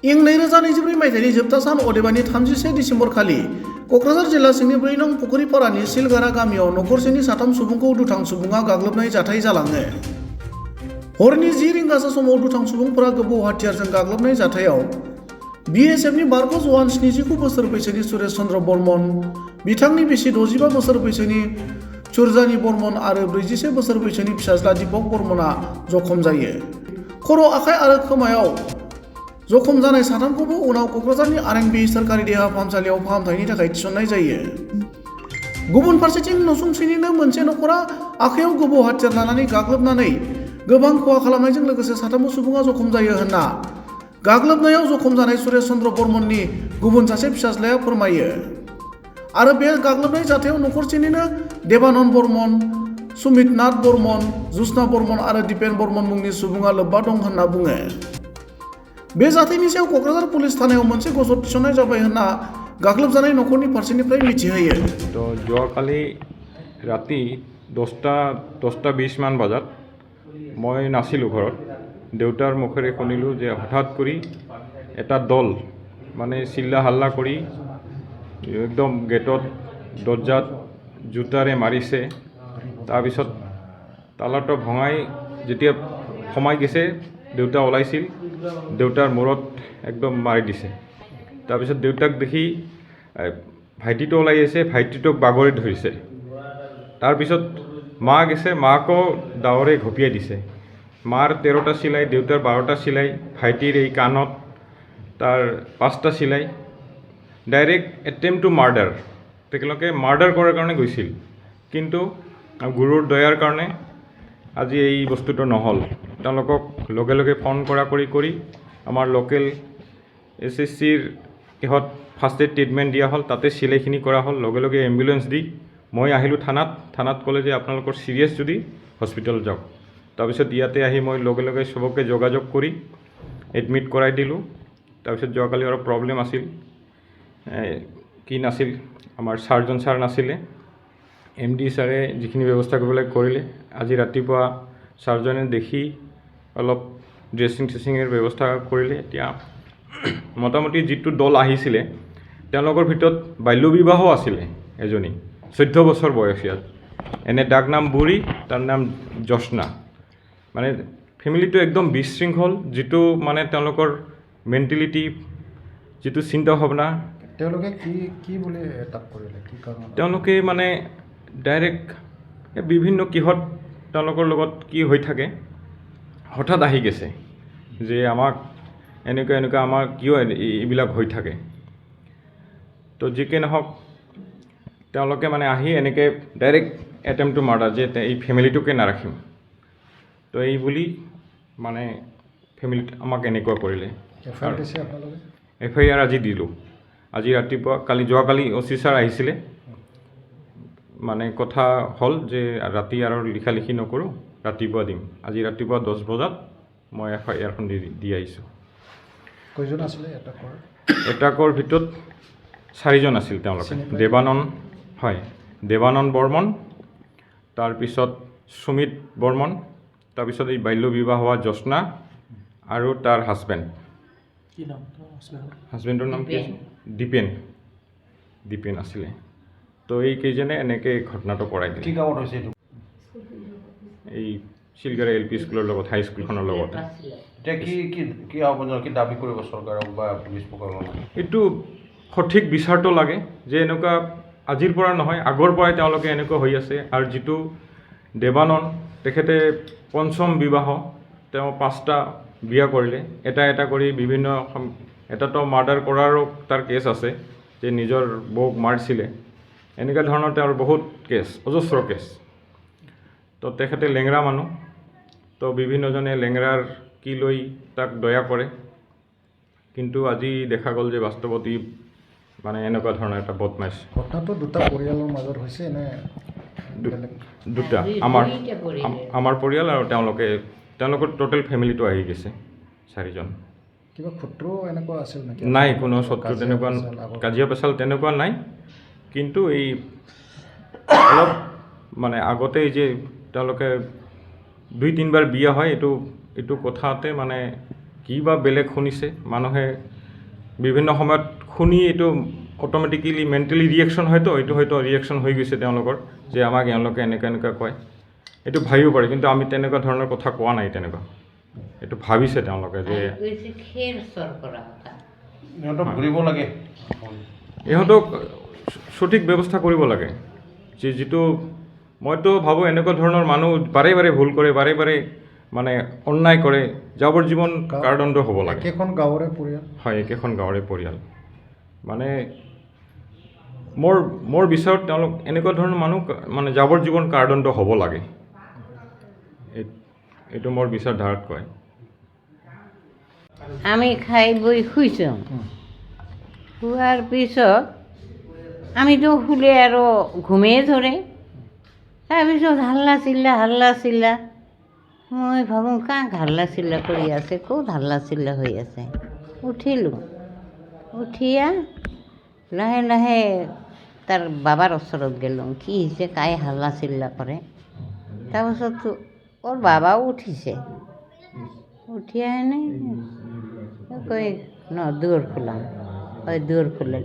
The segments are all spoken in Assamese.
इं 2024 मायथाइनि जोबथा सान अदेबानि 31 डिसेम्बर खालि क'क्राझार जिल्ला सिंनि 4 नं पुखुरिपारानि सिलगारा गामियाव नखरसेनि 3 सुबुंखौ दुथां सुबुङा गाग्लोबनाय जाथाय जालाङो। हरनि 10 रिंगासो समाव दुथां सुबुंफोरा गोबौ हाथियारजों गाग्लोबनाय जाथायाव BSFनि बारग' जवान 79 बोसोर बैसोनि सुरेश चन्द्र बर्मन, बिथांनि बिसि 65 बोसोर बैसोनि सुरजानी बर्मन आरो 41 बोसोर बैसोनि फिसाज्ला दीपक बर्मनआ जखम जायो। खर', आखाइ आरो खोमायाव जखम जानाय 3खौबो उनाव क'क्राझारनि RNB सोरखारि देहा फाहामसालियाव फाहामथायनि थाखाय थिसननाय जायो। गुबुन फारसेथिं नसुंसेनिनो मोनसे नखरा आखायाव गोबौ हाथियार लानानै गाग्लोबनानै गोबां खहा खालामनायजों लोगोसे 3 सुबुङा जखम जायो होनना गाग्लोबनायाव जखम जानाय सुरेश चन्द्र बर्मननि गुबुन सासे फिसाज्लाया फोरमायो। आरो बे गाग्लोबनाय जाथायाव नखरसेनिनो देबानन्द बर्मन, सुमित नाथ बर्मन, ज्योत्सना बर्मन आरो दीपेन बर्मन मुंनि सुबुङा लोब्बा दं होनना बुङो। बे जाथायनि सायाव क'क्राझार पुलिस थानायाव मोनसे गजद थिसननाय जाबाय होनना गाग्लोबजानाय नखरनि फारसेनिफ्राय मिथिहोयो। तो যোৱাকালি ৰাতি 10:20 মান বজাত মই নাছিলোঁ ঘৰত। দেউতাৰ মুখেৰে শুনিলোঁ যে হঠাৎ কৰি এটা দল মানে চিল্লা হাল্লা কৰি একদম গেটত দৰ্জাত জোতাৰে মাৰিছে। তাৰপিছত তালাটো ভঙাই যেতিয়া সোমাই গৈছে, দেউতা ওলাইছিল, দেউতাৰ মূৰত একদম মাৰি দিছে। তাৰপিছত দেউতাক দেখি ভাইটিটো ওলাই আছে, ভাইটিটোক বাগৰি ধৰিছে। তাৰপিছত মা গৈছে, মাকো দাৱৰে ঘপিয়াই দিছে। মাৰ 13টা চিলাই, দেউতাৰ 12টা চিলাই, ভাইটিৰ এই কাণত তাৰ 5টা চিলাই। ডাইৰেক্ট এটেম্প টু মাৰ্ডাৰ, তেওঁলোকে মাৰ্ডাৰ কৰাৰ কাৰণে গৈছিল, কিন্তু গুৰুৰ দয়াৰ কাৰণে আজি এই বস্তুটো নহ'ল। তেওঁলোকক লগে লগে ফোন কৰি আমাৰ লোকেল SSCৰ কিহত ফাৰ্ষ্ট এইড ট্ৰিটমেণ্ট দিয়া হ'ল, তাতে চিলাইখিনি কৰা হ'ল। লগে লগে এম্বুলেঞ্চ দি মই আহিলোঁ থানাত ক'লে যে আপোনালোকৰ চিৰিয়াছ যদি হস্পিটেল যাওক। তাৰপিছত ইয়াতে আহি মই লগে লগে চবকে যোগাযোগ কৰি এডমিট কৰাই দিলোঁ। তাৰপিছত যোৱাকালি অলপ প্ৰব্লেম আছিল, কি নাছিল, আমাৰ চাৰ্জন ছাৰ নাছিলে, MD ছাৰে যিখিনি ব্যৱস্থা কৰিবলৈ কৰিলে। আজি ৰাতিপুৱা ছাৰ্জনে দেখি অলপ ড্ৰেছিঙৰ ব্যৱস্থা কৰিলে। এতিয়া মোটামুটি যিটো দল আহিছিলে তেওঁলোকৰ ভিতৰত বাল্য বিবাহো আছিলে এজনী, 14 বছৰ বয়সীয়া, এনে ডাক নাম বুঢ়ী, তাৰ নাম জ্যোৎস্না। মানে ফেমিলিটো একদম বিশৃংখল, যিটো মানে তেওঁলোকৰ মেণ্টেলিটি, যিটো চিন্তা ভাৱনা। তেওঁলোকে কি বুলি এটাক কৰিলে, কি কাৰণত? তেওঁলোকে মানে ডাইৰেক্ট বিভিন্ন কিহত তেওঁলোকৰ লগত কি হৈ থাকে, হঠাৎ আহি গৈছে যে আমাক এনেকুৱা আমাৰ কিয় এইবিলাক হৈ থাকে। তো যিকি নহওক তেওঁলোকে মানে আহি এনেকৈ ডাইৰেক্ট এটেম্প টু মাৰ্ডাৰ, যে এই ফেমিলিটোকে নাৰাখিম, তো এই বুলি মানে ফেমিলিত আমাক এনেকুৱা কৰিলে। FIR আজি দিলোঁ। আজি ৰাতিপুৱা যোৱাকালি OC ছাৰ আহিছিলে, মানে কথা হ'ল যে ৰাতি আৰু লিখি নকৰোঁ, ৰাতিপুৱা দিম। আজি ৰাতিপুৱা 10 বজাত মই FIRখন দি আহিছোঁ। কেইজন আছিলে এটাকৰ ভিতৰত 4জন আছিল। তেওঁলোকে দেৱানন্দ বৰ্মন, তাৰপিছত সুমিত বৰ্মন, তাৰপিছত এই বাল্য বিবাহ হোৱা জ্যোৎস্না আৰু তাৰ হাজবেণ্ডৰ নাম কি আছিল? দীপেন আছিলে। তো এই কেইজনে এনেকৈ ঘটনাটো কৰাই দিলে। এই চিলগাৰা LP স্কুলৰ লগত, হাই স্কুলখনৰ লগত। দাবী কৰিব চৰকাৰক বা পুলিচ প্ৰশাসনক? এইটো সঠিক বিচাৰটো লাগে যে এনেকুৱা আজিৰ পৰা নহয়, আগৰ পৰাই তেওঁলোকে এনেকুৱা হৈ আছে। আৰু যিটো দেৱানন্দ, তেখেতে 5ম বিবাহ, তেওঁ 5টা বিয়া কৰিলে, এটা কৰি বিভিন্ন, এটাতো মাৰ্ডাৰ কৰাৰো তাৰ কেছ আছে, যে নিজৰ বৌক মাৰিছিলে। এনেকুৱা ধৰণৰ তেওঁৰ বহুত কেছ, অজস্ৰ কেছ। তো তেখেতে লেংৰা মানুহ, তো বিভিন্নজনে লেংৰাৰ কি লৈ তাক দয়া কৰে, কিন্তু আজি দেখা গ'ল যে বাস্তৱত ই মানে এনেকুৱা ধৰণৰ এটা বদমাছ। ঘটনাটো দুটা পৰিয়ালৰ মাজত হৈছে নে? দুটা, আমাৰ পৰিয়াল আৰু তেওঁলোকৰ টোটেল ফেমিলিটো আহি গৈছে 4জন। কিবা শত্ৰু এনেকুৱা আছিল নেকি? নাই, কোনো শত্ৰু তেনেকুৱা, কাজিয়া পেচাল তেনেকুৱা নাই। কিন্তু এই অলপ মানে আগতে যে তেওঁলোকে 2-3 বাৰ বিয়া হয়, এইটো কথাতে মানে কি বা বেলেগ শুনিছে মানুহে বিভিন্ন সময়ত শুনি এইটো অট'মেটিকেলি মেণ্টেলি ৰিয়েকশ্যন হয়তো এইটো হয়তো ৰিয়েকশ্যন হৈ গৈছে তেওঁলোকৰ যে আমাক এওঁলোকে এনেকুৱা কয় এইটো ভাবিব পাৰে কিন্তু আমি তেনেকুৱা ধৰণৰ কথা কোৱা নাই তেনেকুৱা এইটো ভাবিছে তেওঁলোকে যে সিহঁতক ঘূৰিব লাগে ইহঁতক সঠিক ব্যৱস্থা কৰিব লাগে যিটো মইতো ভাবোঁ এনেকুৱা ধৰণৰ মানুহ বাৰে বাৰে ভুল কৰে বাৰে বাৰে মানে অন্যায় কৰে যাৱজ্জীৱন কাৰাদণ্ড হ'ব লাগে একেখন গাঁৱৰে পৰিয়াল হয় একেখন গাঁৱৰে পৰিয়াল মানে মোৰ বিচাৰত তেওঁলোক এনেকুৱা ধৰণৰ মানুহ মানে যাৱজ্জীৱন কাৰাদণ্ড হ'ব লাগে এইটো মোৰ বিচাৰ ধাৰাত কয় আমি খাই বৈ শুইছোঁ শোৱাৰ পিছত আমিতো শুলে আৰু ঘুমেই ধৰে তাৰপিছত হাল্লা চিল্লা মই ভাবোঁ কাক হাল্লা চিল্লা কৰি আছে ক'ত হাল্লা চিল্লা হৈ আছে উঠিলোঁ উঠিয়া লাহে লাহে তাৰ বাবাৰ ওচৰত গ'লোঁ কি হৈছে কাই হাল্লা চিল্লা কৰে তাৰপাছত ওর বাবাও উঠিছে উঠিয়া এনে কই ন দুয়ার খুলাম ওই দুয়ার খুলে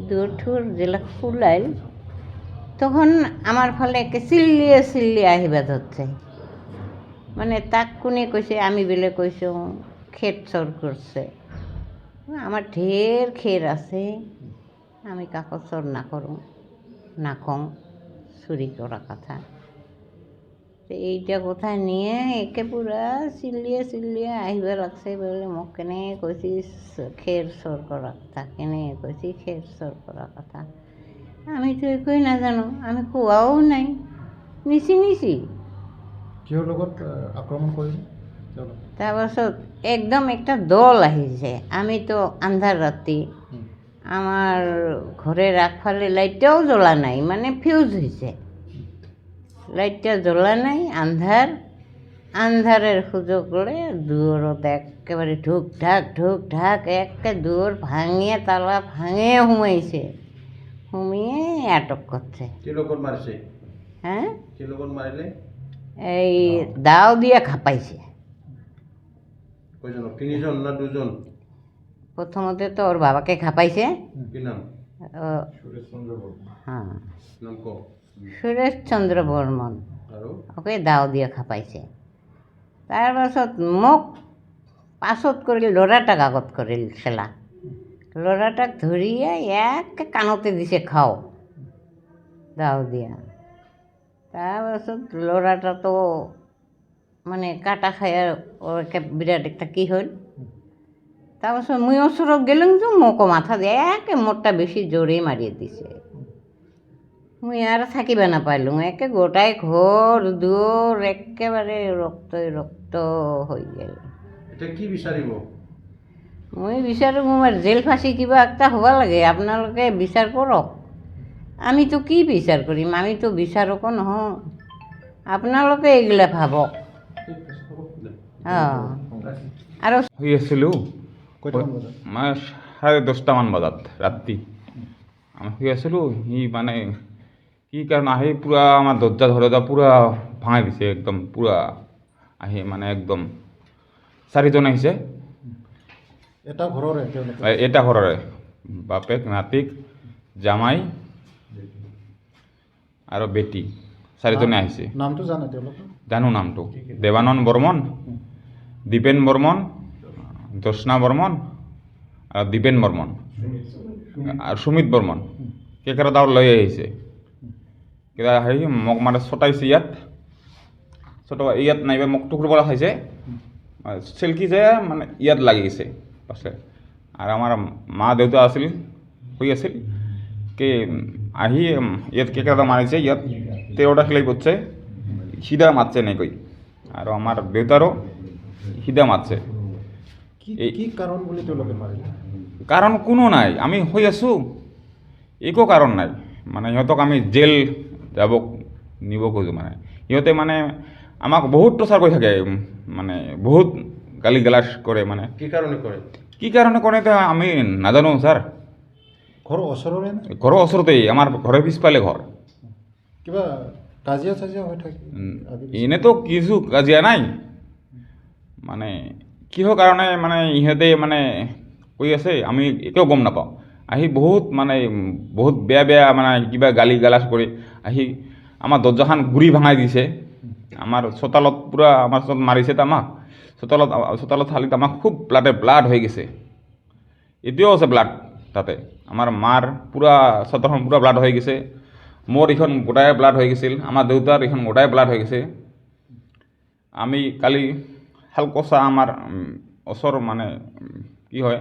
দুয়ার ঠুর যেলা খুলাইল তখন আমার ফালে একে চিল্লিয়ে আহিবা ধরছে মানে তাক কোনে কৈছে আমি বেলে কৈছোঁ খেত চোর করছে আমার ঢের খের আছে আমি কাকো চোর না করুঁ না কম চুরি করা কথা তো এইটা কথা নিয়ে একে পুরা চিল্লিয়ে আহিবা লাগছে বলে মোক কেনে কৈছিস খের চোর করা কথা কেনে কৈছি খের চোর করা কথা আমি তো একোৱেই নাজানো আমি কোৱাও নাই নিছি কিহৰ লগত আক্ৰমণ কৰিলে তাৰপাছত একদম একটা দল আহিছে আমিতো আন্ধাৰ ৰাতি আমার ঘরের আগফালে লাইটটাও জ্বলা নাই মানে ফিউজ হয়েছে লাইটটা জ্বলা নাই আন্ধারের সুযোগ করে দুয়ারত একেবারে ঢুক ঢাক একে দুয়ার ভাঙিয়ে তালা ভাঙিয়ে হুমাইছে হুমিয়ে আটক করছে কি লোকত মারছে হ্যাঁ কি লোকত মারিলে এই দাও দিয়ে খাপাইছে কয়জন তিনিজন না দুজন প্রথমতে তো ওর বাবাকে খাপাইছে কি নাম হ্যাঁ নাম ক সুরেশচন্দ্র বর্মন আৰু ওকে দাও দিয়ে খাপাইছে তাৰপাছত মোক পাছত কৰিল ল'ৰাটাক আগত কৰিল খেলা ল'ৰাটাক ধৰিয়ে একে কাণতে দিছে খাও দাও দিয়া তাৰপাছত ল'ৰাটাতো মানে কাটা খাই ওৰ একে বিৰাট একটা কি হল তাৰপাছত মই ওচৰত গেলুম তো মোকো মাথা দিয়ে একে মোরটা বেশি জোরে মারিয়ে দিছে মুই আর থাকিবা নাপাইলুম একে গোটাই ঘর দুয়ার একেবারে রক্ত হয়ে গেল এটা কি বিচাৰিব মই বিচাৰোঁ মোৰ জেল ফাঁচি কিবা একটা হ'ব লাগে আপোনালোকে বিচাৰ কৰক আমিতো কি বিচাৰ কৰিম আমিতো বিচাৰকো নহওঁ আপোনালোকে এইগিলা ভাবক অঁ আৰু শুই আছিলোঁ কেইটামান বজাত মানে 10:30মান বজাত ৰাতি আমি শুই আছিলোঁ সি মানে কি কাৰণ আহি পূৰা আমাৰ দৰজা পূৰা ভাঙাই দিছে একদম পূৰা আহি মানে একদম 4জন আহিছে এটা ঘৰৰে তেওঁলোকে এটা ঘৰৰে বাপেক নাতিক জামাই আৰু বেটি 4জনে আহিছে নামটো জানে তেওঁলোকে জানো নামটো দেৱানন্দ বৰ্মন দীপেন বৰ্মন জ্যোৎস্না বৰ্মন আৰু দীপেন বৰ্মন আৰু সুমিত বৰ্মন কেকেৰা দাও লৈ আহিছে কিবা হেৰি মোক মানে ছটাইছে ইয়াত নাইবা মোক টুকুৰ পৰা খাইছে চিল্কি যে মানে ইয়াত লাগি গৈছে পাছে আৰু আমাৰ মা দেউতা আছিল শুই আছিল কি আহি ইয়াত কেকেৰা মাৰিছে ইয়াত 13টা খেলাই পড়ছে সিধা মাৰছে নাকি আৰ আমাৰ দেউতাৰও সিধা মাৰছে কি কাৰণ বুলি তেওঁলোকে মাৰিলে কারণ কোনো নাই আমি হৈ আছো একো কারণ নাই মানে সিহঁতক আমি জেল যাব নিব খোজো মানে সিহঁতে মানে আমাক বহুত টৰ্চাৰ কৰি থাকে মানে বহুত গালি গালাজ কৰে মানে কি কাৰণে কৰে কি কাৰণে কৰে তো আমি নাজানো স্যাৰ ঘৰৰ ওচৰৰে নে ঘৰৰ ওচৰতেই আমাৰ ঘৰৰ পিছফালে ঘৰ কিবা কাজিয়া হৈ থাকে এনেতো কিছু কাজিয়া নাই মানে কিহৰ কাৰণে মানে ইহঁতে মানে কৈ আছে আমি এতিয়াও গম নাপাওঁ আহি বহুত মানে বহুত বেয়া বেয়া মানে কিবা গালি গালাজ কৰি আহি আমাৰ দৰ্জাখন গুৰি ভাঙাই দিছে আমাৰ চোতালত পূৰা আমাৰ চোতালত মাৰিছে আমাক চোতালত থালিত আমাক খুব ব্লাড হৈ গৈছে এতিয়াও আছে ব্লাড তাতে আমাৰ মাৰ পূৰা চোতালখন পূৰা ব্লাড হৈ গৈছে মোৰ এইখন গোটাই ব্লাড হৈ গৈছিল আমাৰ দেউতাৰ এইখন গোটাই ব্লাড হৈ গৈছে আমি কালি শালকচা আমাৰ ওচৰৰ মানে কি হয়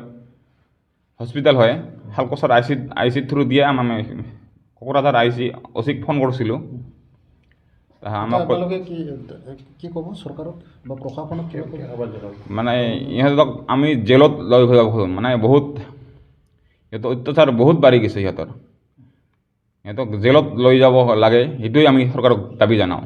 হস্পিটেল হয় শালকচাৰ আই চি থ্ৰু দিয়ে আমি কোকৰাঝাৰ অচিক ফোন কৰিছিলোঁ আমাক আপোনালোকে কি ক'ব চৰকাৰক বা প্ৰশাসনক কি ক'ব মানে ইহঁতক আমি জেলত লৈ যাব মানে বহুত সিহঁতৰ অত্যাচাৰ বহুত বাঢ়ি গৈছে সিহঁতক জেলত লৈ যাব লাগে সেইটোৱে আমি চৰকাৰক দাবী জনাওঁ